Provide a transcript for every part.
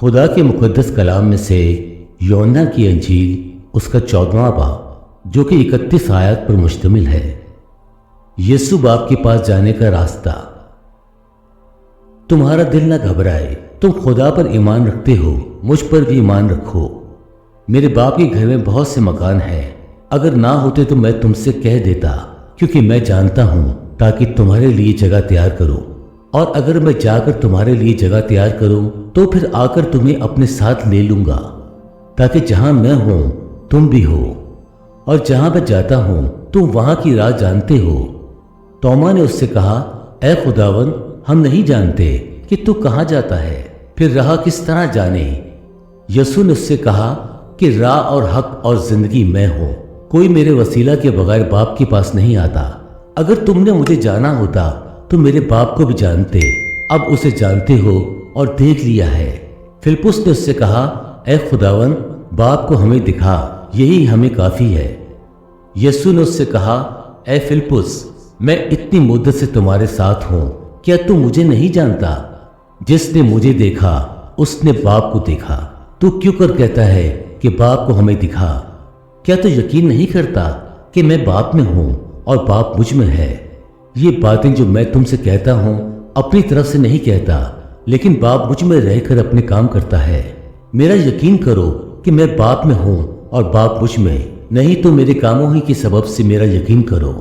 خدا کے مقدس کلام میں سے یوحنا کی انجیل اس کا 14واں باب جو کہ 31 آیات پر مشتمل ہے۔ یسوع باپ کے پاس جانے کا راستہ۔ تمہارا دل نہ گھبرائے، تم خدا پر ایمان رکھتے ہو، مجھ پر بھی ایمان رکھو۔ میرے باپ کے گھر میں بہت سے مکان ہیں، اگر نہ ہوتے تو میں تم سے کہہ دیتا، کیونکہ میں جانتا ہوں تاکہ تمہارے لیے جگہ تیار کروں۔ اور اگر میں جا کر تمہارے لیے جگہ تیار کروں تو پھر آ کر تمہیں اپنے ساتھ لے لوں گا، تاکہ جہاں میں ہوں تم بھی ہو، اور جہاں میں جاتا ہوں تم وہاں کی راہ جانتے ہو۔ توما نے اس سے کہا، اے خداوند، ہم نہیں جانتے کہ تو کہاں جاتا ہے، پھر راہ کس طرح جانے؟ یسوع نے اس سے کہا کہ راہ اور حق اور زندگی میں ہوں، کوئی میرے وسیلہ کے بغیر باپ کے پاس نہیں آتا۔ اگر تم نے مجھے جانا ہوتا تو میرے باپ کو بھی جانتے، اب اسے جانتے ہو اور دیکھ لیا ہے۔ فلپس نے اس سے کہا، اے خداوند، باپ کو ہمیں دکھا، یہی ہمیں کافی ہے۔ یسوع نے اس سے کہا، اے فلپس، میں اتنی مدت سے تمہارے ساتھ ہوں، کیا تو مجھے نہیں جانتا؟ جس نے مجھے دیکھا اس نے باپ کو دیکھا۔ تو کیوں کر کہتا ہے کہ باپ کو ہمیں دکھا؟ کیا تو یقین نہیں کرتا کہ میں باپ میں ہوں اور باپ مجھ میں ہے؟ یہ باتیں جو میں تم سے کہتا ہوں اپنی طرف سے نہیں کہتا، لیکن باپ مجھ میں رہ کر اپنے کام کرتا ہے۔ میرا یقین کرو کہ میں باپ میں ہوں اور باپ مجھ میں، نہیں تو میرے کاموں ہی کے سبب سے میرا یقین کرو۔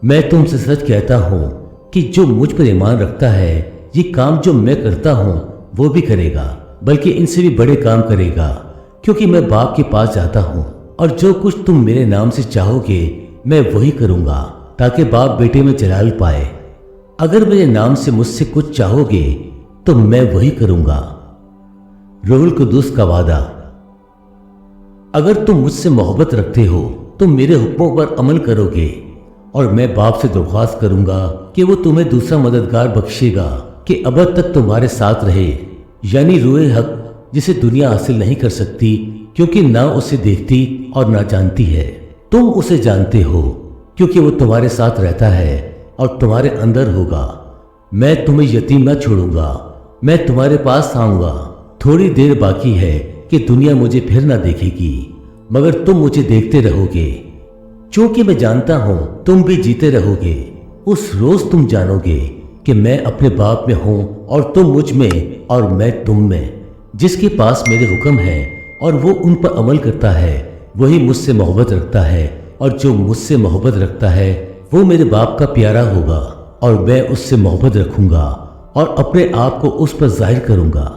میں تم سے سچ کہتا ہوں کہ جو مجھ پر ایمان رکھتا ہے، یہ کام جو میں کرتا ہوں وہ بھی کرے گا، بلکہ ان سے بھی بڑے کام کرے گا، کیونکہ میں باپ کے پاس جاتا ہوں۔ اور جو کچھ تم میرے نام سے چاہو گے میں وہی کروں گا، تاکہ باپ بیٹے میں جلال پائے۔ اگر میرے نام سے مجھ سے کچھ چاہو گے تو میں وہی کروں گا۔ روح القدس کا وعدہ۔ اگر تم مجھ سے محبت رکھتے ہو تو میرے حکموں پر عمل کرو گے، اور میں باپ سے درخواست کروں گا کہ وہ تمہیں دوسرا مددگار بخشے گا کہ ابد تک تمہارے ساتھ رہے، یعنی روح حق، جسے دنیا حاصل نہیں کر سکتی کیونکہ نہ اسے دیکھتی اور نہ جانتی ہے۔ تم اسے جانتے ہو کیونکہ وہ تمہارے ساتھ رہتا ہے اور تمہارے اندر ہوگا۔ میں تمہیں یتیم نہ چھوڑوں گا، میں تمہارے پاس آؤں گا۔ تھوڑی دیر باقی ہے کہ دنیا مجھے پھر نہ دیکھے گی، مگر تم مجھے دیکھتے رہو گے، چونکہ میں جانتا ہوں تم بھی جیتے رہو گے۔ اس روز تم جانو گے کہ میں اپنے باپ میں ہوں اور تم مجھ میں اور میں تم میں۔ جس کے پاس میرے حکم ہے اور وہ ان پر عمل کرتا ہے، وہی مجھ سے محبت رکھتا ہے، اور جو مجھ سے محبت رکھتا ہے وہ میرے باپ کا پیارا ہوگا، اور میں اس سے محبت رکھوں گا اور اپنے آپ کو اس پر ظاہر کروں گا۔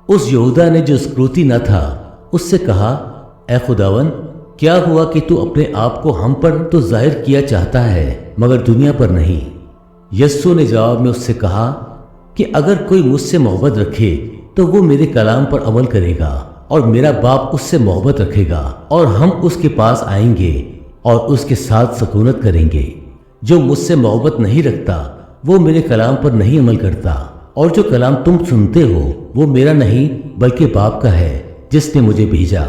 اس یہودا نے جو اسکروتی نہ تھا اس سے کہا، اے خداوند، کیا ہوا کہ تو اپنے آپ کو ہم پر تو ظاہر کیا چاہتا ہے مگر دنیا پر نہیں؟ یسوع نے جواب میں اس سے کہا کہ اگر کوئی مجھ سے محبت رکھے تو وہ میرے کلام پر عمل کرے گا، اور میرا باپ اس سے محبت رکھے گا، اور ہم اس کے پاس آئیں گے اور اس کے ساتھ سکونت کریں گے۔ جو مجھ سے محبت نہیں رکھتا وہ میرے کلام پر نہیں عمل کرتا، اور جو کلام تم سنتے ہو وہ میرا نہیں بلکہ باپ کا ہے جس نے مجھے بھیجا۔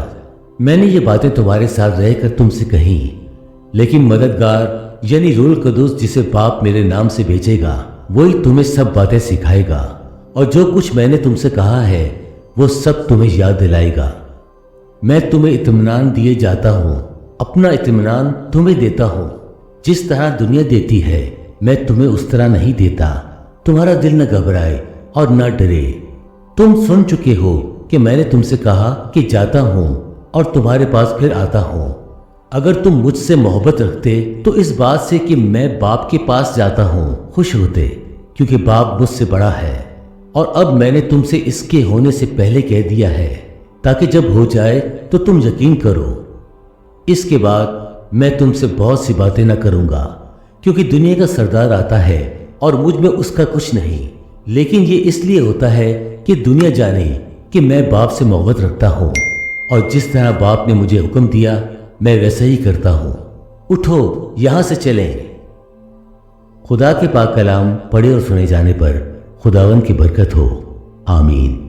میں نے یہ باتیں تمہارے ساتھ رہ کر تم سے کہیں، لیکن مددگار یعنی روح القدس جسے باپ میرے نام سے بھیجے گا، وہی تمہیں سب باتیں سکھائے گا، اور جو کچھ میں نے تم سے کہا ہے وہ سب تمہیں یاد دلائے گا۔ میں تمہیں اطمینان دیے جاتا ہوں، اپنا اطمینان تمہیں دیتا ہوں۔ جس طرح دنیا دیتی ہے میں تمہیں اس طرح نہیں دیتا۔ تمہارا دل نہ گھبرائے اور نہ ڈرے۔ تم سن چکے ہو کہ میں نے تم سے کہا کہ جاتا ہوں اور تمہارے پاس پھر آتا ہوں۔ اگر تم مجھ سے محبت رکھتے تو اس بات سے کہ میں باپ کے پاس جاتا ہوں خوش ہوتے، کیونکہ باپ مجھ سے بڑا ہے۔ اور اب میں نے تم سے اس کے ہونے سے پہلے کہہ دیا ہے، تاکہ جب ہو جائے تو تم یقین کرو۔ اس کے بعد میں تم سے بہت سی باتیں نہ کروں گا، کیونکہ دنیا کا سردار آتا ہے اور مجھ میں اس کا کچھ نہیں، لیکن یہ اس لیے ہوتا ہے کہ دنیا جانے کہ میں باپ سے محبت رکھتا ہوں، اور جس طرح باپ نے مجھے حکم دیا میں ویسا ہی کرتا ہوں۔ اٹھو، یہاں سے چلیں۔ خدا کے پاک کلام پڑھے اور سنے جانے پر خداوند کی برکت ہو، آمین۔